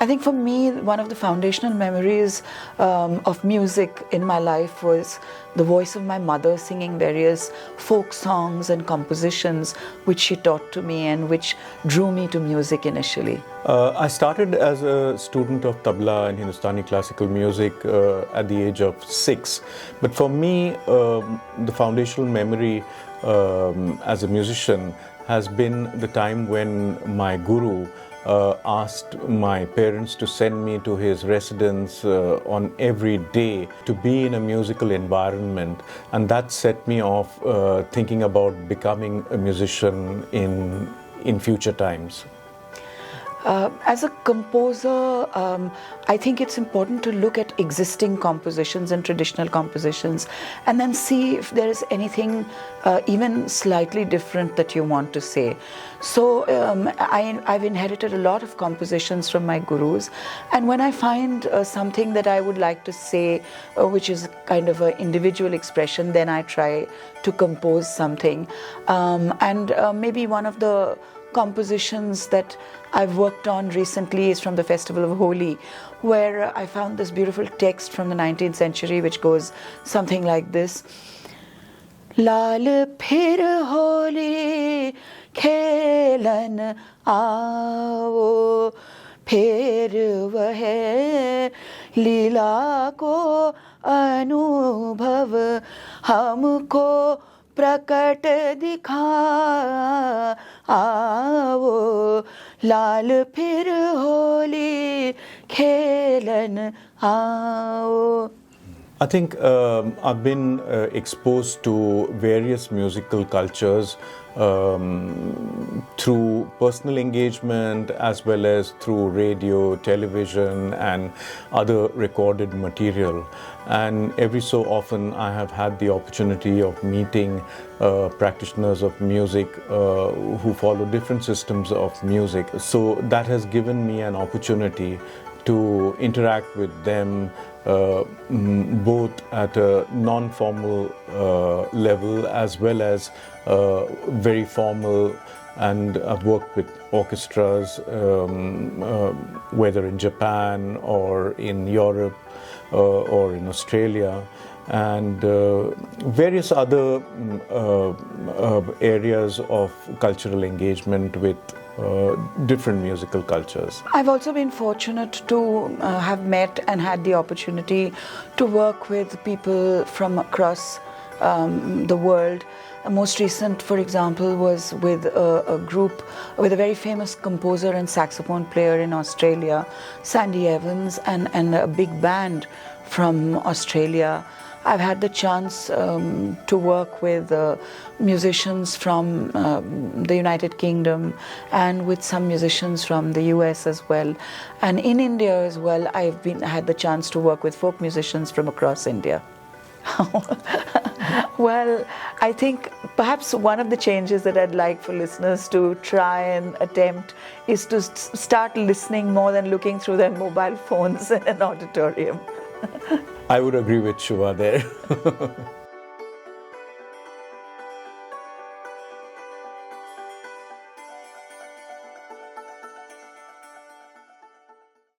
I think for me, one of the foundational memories of music in my life was the voice of my mother singing various folk songs and compositions which she taught to me and which drew me to music initially. I started as a student of tabla and Hindustani classical music at the age of 6. But for me, the foundational memory as a musician has been the time when my guru asked my parents to send me to his residence on every day to be in a musical environment, and that set me off thinking about becoming a musician in future times. As a composer, I think it's important to look at existing compositions and traditional compositions and then see if there is anything even slightly different that you want to say. So I've inherited a lot of compositions from my gurus, and when I find something that I would like to say, which is kind of an individual expression, then I try to compose something. And maybe one of the compositions that I've worked on recently is from the Festival of Holi, where I found this beautiful text from the 19th century which goes something like this. Lal phir holi khelan aao, phir vah leela ko anubhav humko प्रकट दिखा आओ, लाल फिर होली खेलन आओ. I think I've been exposed to various musical cultures through personal engagement as well as through radio, television and other recorded material. And every so often I have had the opportunity of meeting practitioners of music who follow different systems of music. So that has given me an opportunity to interact with them both at a non-formal level as well as very formal, and I've worked with orchestras whether in Japan or in Europe or in Australia, and various other areas of cultural engagement with different musical cultures. I've also been fortunate to have met and had the opportunity to work with people from across the world. Most recent, for example, was with a group with a very famous composer and saxophone player in Australia, Sandy Evans, and a big band from Australia. I've had the chance to work with musicians from the United Kingdom and with some musicians from the US as well. And in India as well, I've had the chance to work with folk musicians from across India. Well, I think perhaps one of the changes that I'd like for listeners to try and attempt is to start listening more than looking through their mobile phones in an auditorium. I would agree with Shubha there.